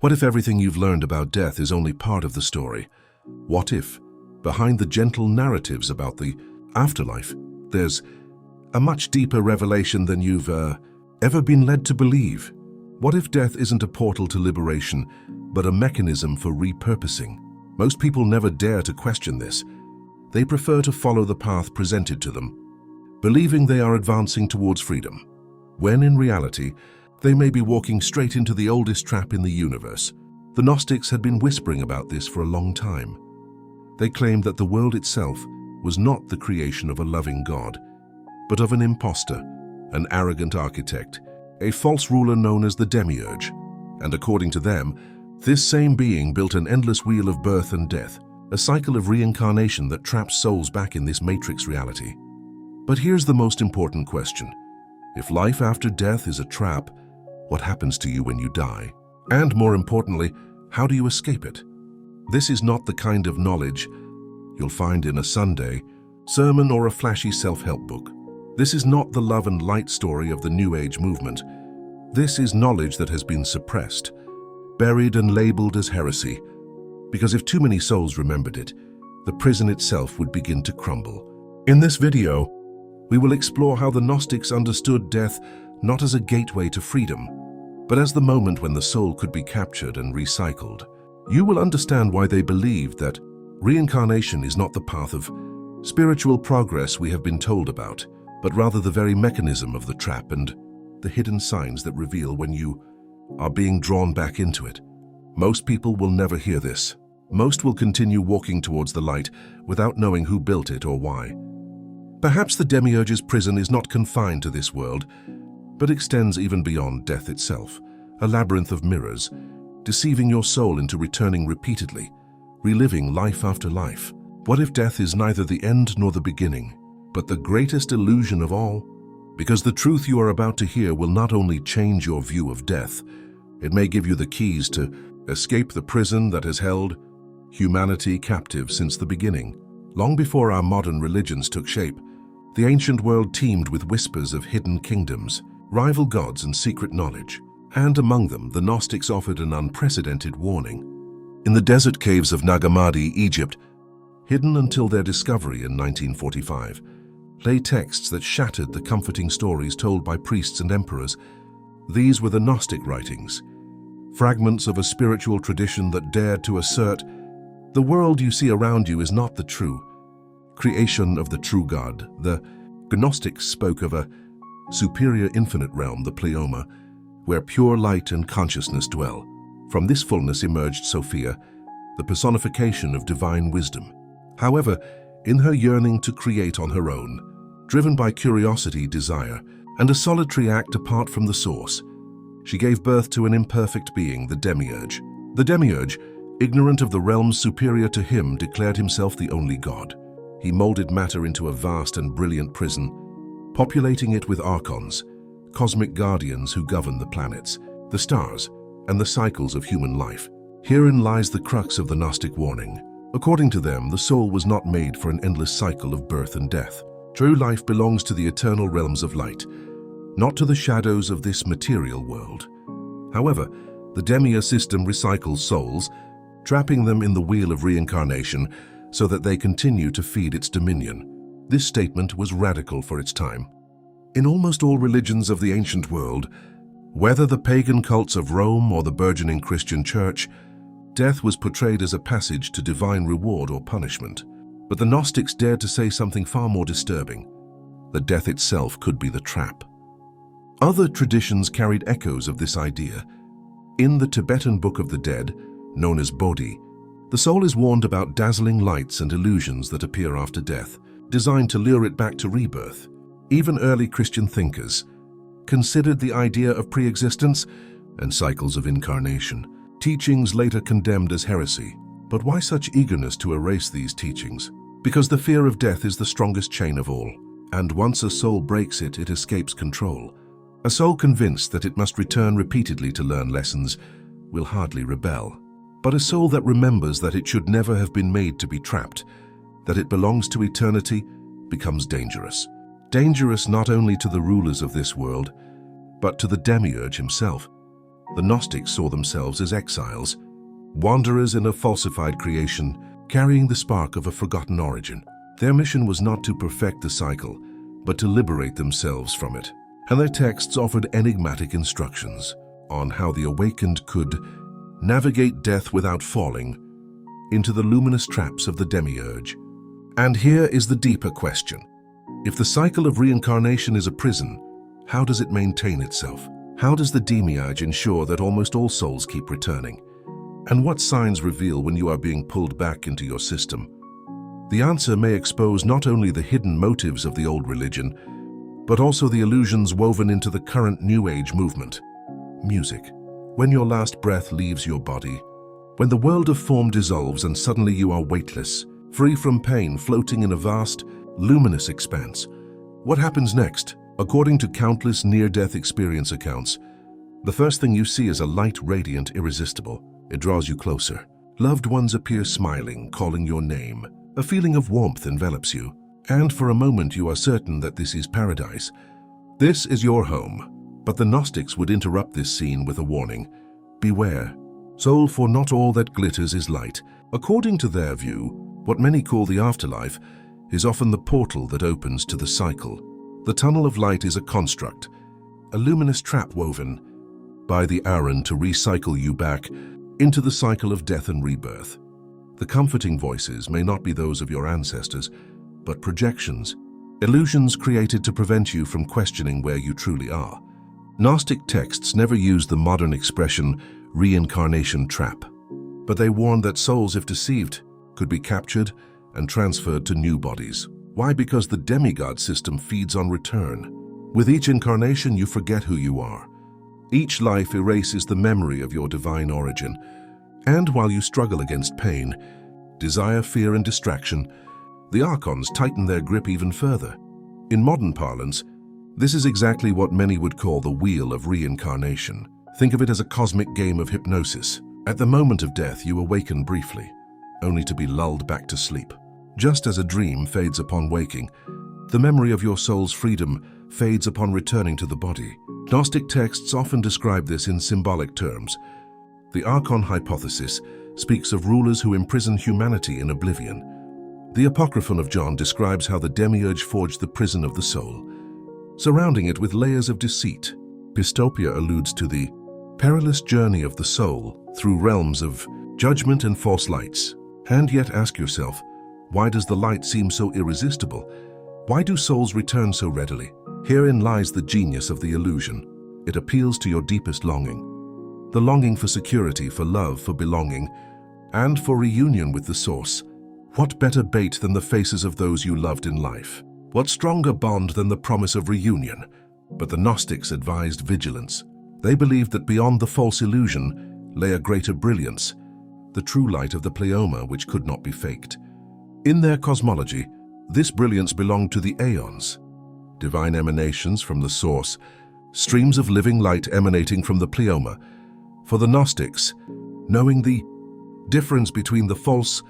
What if everything you've learned about death is only part of the story? What if, behind the gentle narratives about the afterlife, there's a much deeper revelation than you've ever been led to believe? What if death isn't a portal to liberation, but a mechanism for repurposing? Most people never dare to question this. They prefer to follow the path presented to them, believing they are advancing towards freedom, when in reality, they may be walking straight into the oldest trap in the universe. The Gnostics had been whispering about this for a long time. They claimed that the world itself was not the creation of a loving God, but of an impostor, an arrogant architect, a false ruler known as the Demiurge. And according to them, this same being built an endless wheel of birth and death, a cycle of reincarnation that traps souls back in this matrix reality. But here's the most important question. If life after death is a trap, what happens to you when you die? And more importantly, how do you escape it? This is not the kind of knowledge you'll find in a Sunday sermon or a flashy self-help book. This is not the love and light story of the New Age movement. This is knowledge that has been suppressed, buried and labeled as heresy, because if too many souls remembered it, the prison itself would begin to crumble. In this video, we will explore how the Gnostics understood death not as a gateway to freedom, but as the moment when the soul could be captured and recycled. You will understand why they believed that reincarnation is not the path of spiritual progress we have been told about, but rather the very mechanism of the trap and the hidden signs that reveal when you are being drawn back into it. Most people will never hear this. Most will continue walking towards the light without knowing who built it or why. Perhaps the Demiurge's prison is not confined to this world, but extends even beyond death itself, a labyrinth of mirrors, deceiving your soul into returning repeatedly, reliving life after life. What if death is neither the end nor the beginning, but the greatest illusion of all? Because the truth you are about to hear will not only change your view of death, it may give you the keys to escape the prison that has held humanity captive since the beginning. Long before our modern religions took shape, the ancient world teemed with whispers of hidden kingdoms, rival gods and secret knowledge. And among them, the Gnostics offered an unprecedented warning. In the desert caves of Nag Hammadi, Egypt, hidden until their discovery in 1945, lay texts that shattered the comforting stories told by priests and emperors. These were the Gnostic writings, fragments of a spiritual tradition that dared to assert, the world you see around you is not the true creation of the true God. The Gnostics spoke of a superior infinite realm, the Pleioma, where pure light and consciousness dwell. From this fullness emerged Sophia, the personification of divine wisdom. However, in her yearning to create on her own, driven by curiosity, desire, and a solitary act apart from the source, she gave birth to an imperfect being, the Demiurge. The Demiurge, ignorant of the realms superior to him, declared himself the only God. He molded matter into a vast and brilliant prison, populating it with Archons, cosmic guardians who govern the planets, the stars, and the cycles of human life. Herein lies the crux of the Gnostic warning. According to them, the soul was not made for an endless cycle of birth and death. True life belongs to the eternal realms of light, not to the shadows of this material world. However, the Demiurge system recycles souls, trapping them in the wheel of reincarnation so that they continue to feed its dominion. This statement was radical for its time. In almost all religions of the ancient world, whether the pagan cults of Rome or the burgeoning Christian church, death was portrayed as a passage to divine reward or punishment. But the Gnostics dared to say something far more disturbing, that death itself could be the trap. Other traditions carried echoes of this idea. In the Tibetan Book of the Dead, known as Bodhi, the soul is warned about dazzling lights and illusions that appear after death, designed to lure it back to rebirth. Even early Christian thinkers considered the idea of pre-existence and cycles of incarnation, teachings later condemned as heresy. But why such eagerness to erase these teachings? Because the fear of death is the strongest chain of all, and once a soul breaks it, it escapes control. A soul convinced that it must return repeatedly to learn lessons will hardly rebel. But a soul that remembers that it should never have been made to be trapped, that it belongs to eternity, becomes dangerous. Dangerous not only to the rulers of this world, but to the Demiurge himself. The Gnostics saw themselves as exiles, wanderers in a falsified creation, carrying the spark of a forgotten origin. Their mission was not to perfect the cycle, but to liberate themselves from it. And their texts offered enigmatic instructions on how the awakened could navigate death without falling into the luminous traps of the Demiurge. And here is the deeper question. If the cycle of reincarnation is a prison, how does it maintain itself? How does the Demiurge ensure that almost all souls keep returning? And what signs reveal when you are being pulled back into your system? The answer may expose not only the hidden motives of the old religion, but also the illusions woven into the current New Age movement. Music. When your last breath leaves your body, when the world of form dissolves and suddenly you are weightless, free from pain, floating in a vast, luminous expanse. What happens next? According to countless near-death experience accounts, the first thing you see is a light, radiant, irresistible. It draws you closer. Loved ones appear smiling, calling your name. A feeling of warmth envelops you, and for a moment you are certain that this is paradise. This is your home. But the Gnostics would interrupt this scene with a warning. Beware, soul, for not all that glitters is light. According to their view, what many call the afterlife is often the portal that opens to the cycle. The tunnel of light is a construct, a luminous trap woven by the Archons to recycle you back into the cycle of death and rebirth. The comforting voices may not be those of your ancestors, but projections, illusions created to prevent you from questioning where you truly are. Gnostic texts never use the modern expression reincarnation trap, but they warn that souls, if deceived, could be captured and transferred to new bodies. Why? Because the demigod system feeds on return. With each incarnation, you forget who you are. Each life erases the memory of your divine origin. And while you struggle against pain, desire, fear, and distraction, the Archons tighten their grip even further. In modern parlance, this is exactly what many would call the wheel of reincarnation. Think of it as a cosmic game of hypnosis. At the moment of death, you awaken briefly, only to be lulled back to sleep. Just as a dream fades upon waking, the memory of your soul's freedom fades upon returning to the body. Gnostic texts often describe this in symbolic terms. The Archon hypothesis speaks of rulers who imprison humanity in oblivion. The Apocryphon of John describes how the Demiurge forged the prison of the soul, surrounding it with layers of deceit. Pistopia alludes to the perilous journey of the soul through realms of judgment and false lights. And yet ask yourself, why does the light seem so irresistible? Why do souls return so readily? Herein lies the genius of the illusion. It appeals to your deepest longing. The longing for security, for love, for belonging, and for reunion with the source. What better bait than the faces of those you loved in life? What stronger bond than the promise of reunion? But the Gnostics advised vigilance. They believed that beyond the false illusion lay a greater brilliance, the true light of the pleroma which could not be faked. In their cosmology, this brilliance belonged to the Aeons, divine emanations from the source, streams of living light emanating from the pleroma. For the Gnostics, knowing the difference between the false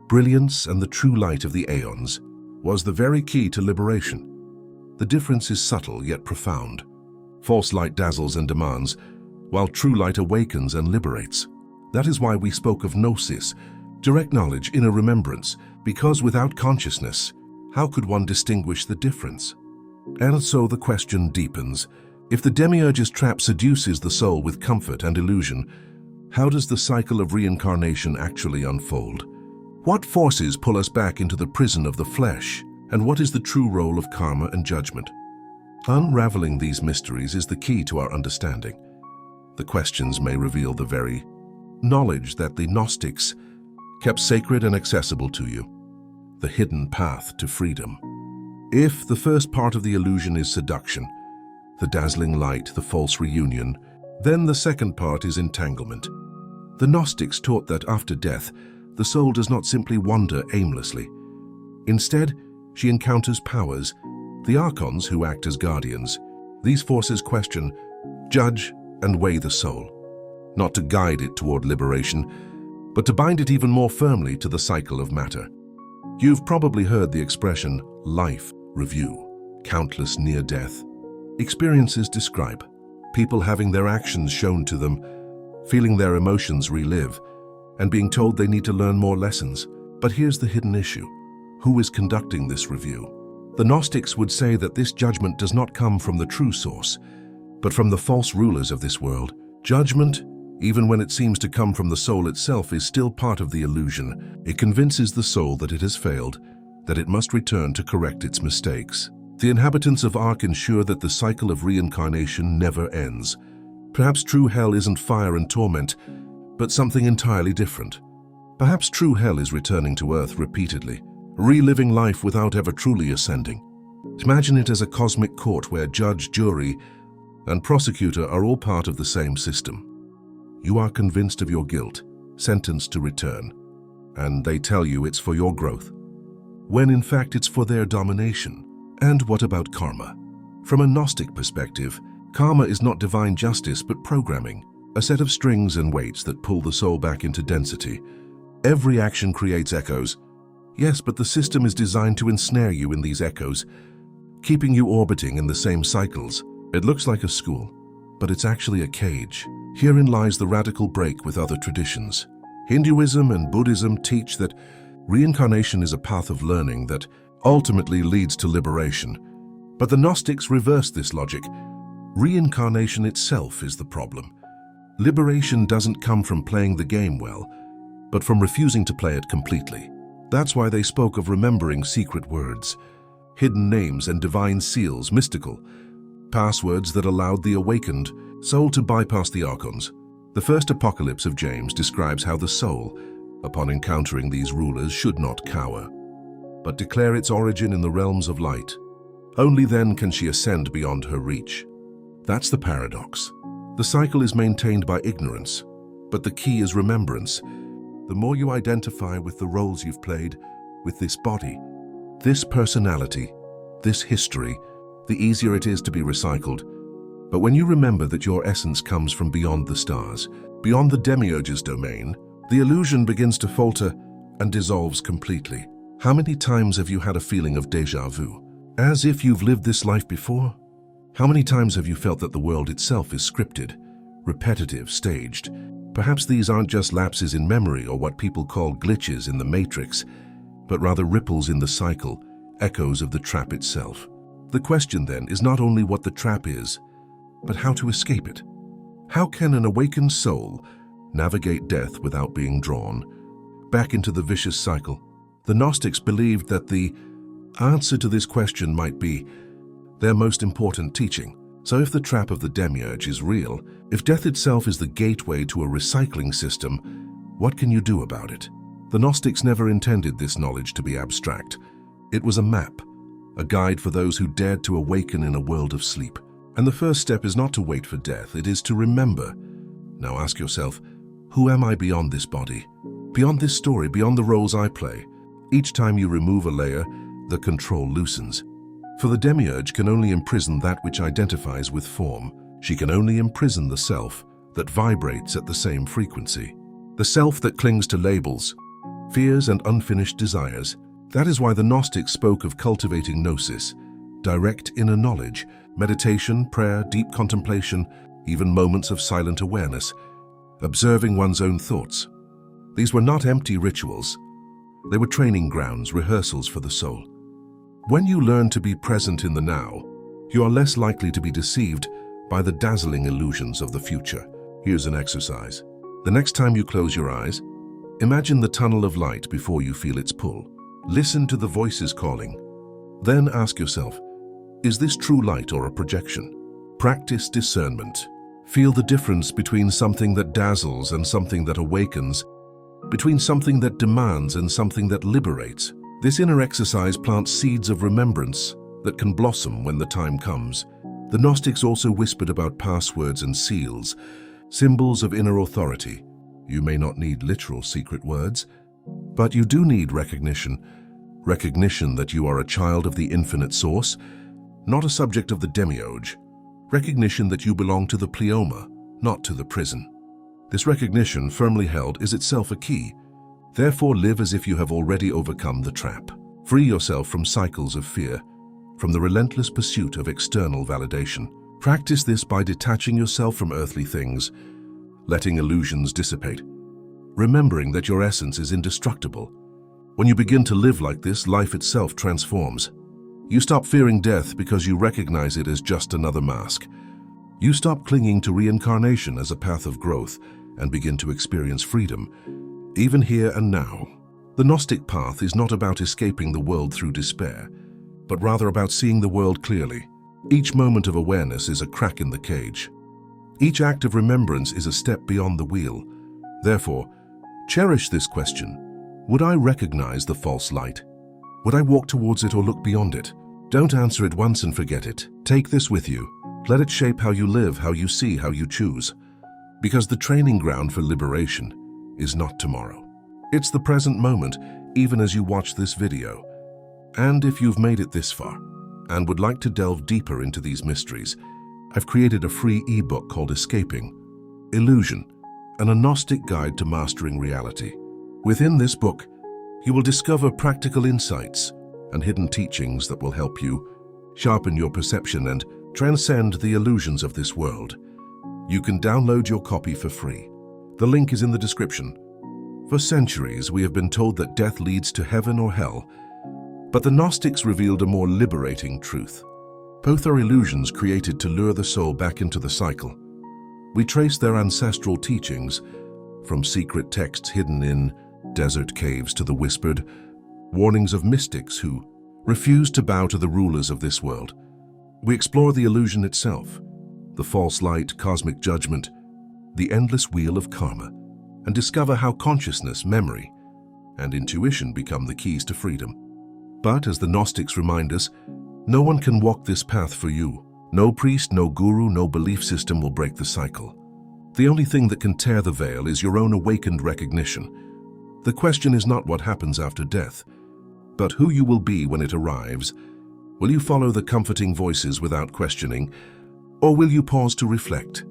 brilliance and the true light of the Aeons was the very key to liberation. The difference is subtle yet profound. False light dazzles and demands, while true light awakens and liberates. That is why we spoke of gnosis, direct knowledge, inner remembrance, because without consciousness, how could one distinguish the difference? And so the question deepens. If the Demiurge's trap seduces the soul with comfort and illusion, how does the cycle of reincarnation actually unfold? What forces pull us back into the prison of the flesh? And what is the true role of karma and judgment? Unraveling these mysteries is the key to our understanding. The questions may reveal the very knowledge that the Gnostics kept sacred and accessible to you, the hidden path to freedom. If the first part of the illusion is seduction, the dazzling light, the false reunion, then the second part is entanglement. The Gnostics taught that after death, the soul does not simply wander aimlessly. Instead, she encounters powers, the Archons who act as guardians. These forces question, judge, and weigh the soul, not to guide it toward liberation, but to bind it even more firmly to the cycle of matter. You've probably heard the expression life review. Countless near-death experiences describe people having their actions shown to them feeling their emotions relive, and being told they need to learn more lessons. But here's the hidden issue. Who is conducting this review? The Gnostics would say that this judgment does not come from the true source, but from the false rulers of this world. Judgment, even when it seems to come from the soul itself, is still part of the illusion. It convinces the soul that it has failed, that it must return to correct its mistakes. The inhabitants of Ark ensure that the cycle of reincarnation never ends. Perhaps true hell isn't fire and torment, but something entirely different. Perhaps true hell is returning to Earth repeatedly, reliving life without ever truly ascending. Imagine it as a cosmic court where judge, jury, and prosecutor are all part of the same system. You are convinced of your guilt, sentenced to return, and they tell you it's for your growth, when in fact it's for their domination. And what about karma? From a Gnostic perspective, karma is not divine justice but programming, a set of strings and weights that pull the soul back into density. Every action creates echoes. Yes, but the system is designed to ensnare you in these echoes, keeping you orbiting in the same cycles. It looks like a school, but it's actually a cage. Herein lies the radical break with other traditions. Hinduism and Buddhism teach that reincarnation is a path of learning that ultimately leads to liberation. But the Gnostics reverse this logic. Reincarnation itself is the problem. Liberation doesn't come from playing the game well, but from refusing to play it completely. That's why they spoke of remembering secret words, hidden names and divine seals, mystical passwords that allowed the awakened soul to bypass the Archons. The first apocalypse of James describes how the soul, upon encountering these rulers, should not cower, but declare its origin in the realms of light. Only then can she ascend beyond her reach. That's the paradox. The cycle is maintained by ignorance, but the key is remembrance. The more you identify with the roles you've played, with this body, this personality, this history, the easier it is to be recycled. But when you remember that your essence comes from beyond the stars, beyond the Demiurge's domain, the illusion begins to falter and dissolves completely. How many times have you had a feeling of déjà vu, as if you've lived this life before? How many times have you felt that the world itself is scripted, repetitive, staged? Perhaps these aren't just lapses in memory or what people call glitches in the matrix, but rather ripples in the cycle, echoes of the trap itself. The question then is not only what the trap is, but how to escape it. How can an awakened soul navigate death without being drawn back into the vicious cycle? The Gnostics believed that the answer to this question might be their most important teaching. So if the trap of the Demiurge is real, if death itself is the gateway to a recycling system, what can you do about it? The Gnostics never intended this knowledge to be abstract. It was a map, a guide for those who dared to awaken in a world of sleep. And the first step is not to wait for death, it is to remember. Now ask yourself, who am I beyond this body? Beyond this story, beyond the roles I play? Each time you remove a layer, the control loosens. For the Demiurge can only imprison that which identifies with form. She can only imprison the self that vibrates at the same frequency. The self that clings to labels, fears and unfinished desires. That is why the Gnostics spoke of cultivating gnosis, direct inner knowledge, meditation, prayer, deep contemplation, even moments of silent awareness, observing one's own thoughts. These were not empty rituals. They were training grounds, rehearsals for the soul. When you learn to be present in the now, you are less likely to be deceived by the dazzling illusions of the future. Here's an exercise. The next time you close your eyes, imagine the tunnel of light before you feel its pull. Listen to the voices calling. Then ask yourself, is this true light or a projection? Practice discernment. Feel the difference between something that dazzles and something that awakens, between something that demands and something that liberates. This inner exercise plants seeds of remembrance that can blossom when the time comes. The Gnostics also whispered about passwords and seals, symbols of inner authority. You may not need literal secret words, but you do need recognition. Recognition that you are a child of the infinite source, not a subject of the Demiurge. Recognition that you belong to the Pleioma, not to the prison. This recognition, firmly held, is itself a key. Therefore, live as if you have already overcome the trap. Free yourself from cycles of fear, from the relentless pursuit of external validation. Practice this by detaching yourself from earthly things. letting illusions dissipate, remembering that your essence is indestructible. When you begin to live like this, life itself transforms. You stop fearing death because you recognize it as just another mask. You stop clinging to reincarnation as a path of growth and begin to experience freedom, even here and now. The Gnostic path is not about escaping the world through despair, but rather about seeing the world clearly. Each moment of awareness is a crack in the cage. Each act of remembrance is a step beyond the wheel. Therefore, cherish this question: would I recognize the false light? Would I walk towards it or look beyond it? Don't answer it once and forget it. Take this with you. Let it shape how you live, how you see, how you choose. Because the training ground for liberation is not tomorrow. It's the present moment, even as you watch this video. And if you've made it this far and would like to delve deeper into these mysteries, I've created a free ebook called Escaping Illusion, a Gnostic guide to mastering reality. Within this book, you will discover practical insights and hidden teachings that will help you sharpen your perception and transcend the illusions of this world. You can download your copy for free. The link is in the description. For centuries, we have been told that death leads to heaven or hell, but the Gnostics revealed a more liberating truth. Both are illusions created to lure the soul back into the cycle. We trace their ancestral teachings, from secret texts hidden in desert caves to the whispered warnings of mystics who refuse to bow to the rulers of this world. We explore the illusion itself, the false light, cosmic judgment, the endless wheel of karma, and discover how consciousness, memory, and intuition become the keys to freedom. But as the Gnostics remind us, no one can walk this path for you. No priest, no guru, no belief system will break the cycle. The only thing that can tear the veil is your own awakened recognition. The question is not what happens after death, but who you will be when it arrives. Will you follow the comforting voices without questioning, or will you pause to reflect?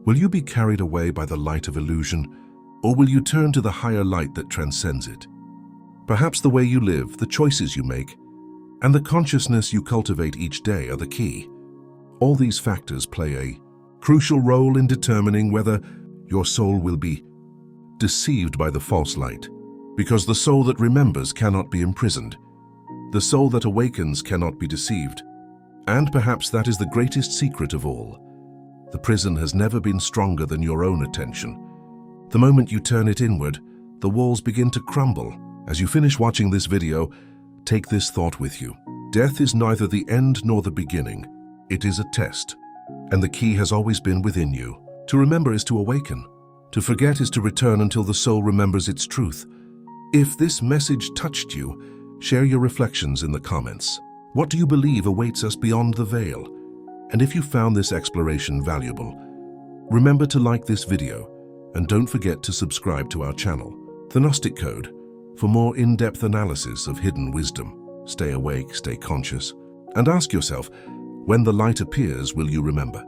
Will you be carried away by the light of illusion, or will you turn to the higher light that transcends it? Perhaps the way you live, the choices you make, and the consciousness you cultivate each day are the key. All these factors play a crucial role in determining whether your soul will be deceived by the false light, because the soul that remembers cannot be imprisoned. The soul that awakens cannot be deceived. And perhaps that is the greatest secret of all. The prison has never been stronger than your own attention. The moment you turn it inward, the walls begin to crumble. As you finish watching this video, take this thought with you. Death is neither the end nor the beginning. It is a test. And the key has always been within you. To remember is to awaken. To forget is to return until the soul remembers its truth. If this message touched you, share your reflections in the comments. What do you believe awaits us beyond the veil? And if you found this exploration valuable, remember to like this video and don't forget to subscribe to our channel, The Gnostic Code, for more in-depth analysis of hidden wisdom. Stay awake, stay conscious, and ask yourself, when the light appears, will you remember?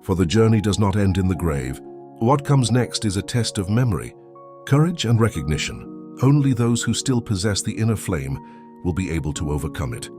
For the journey does not end in the grave. What comes next is a test of memory, courage, and recognition. Only those who still possess the inner flame will be able to overcome it.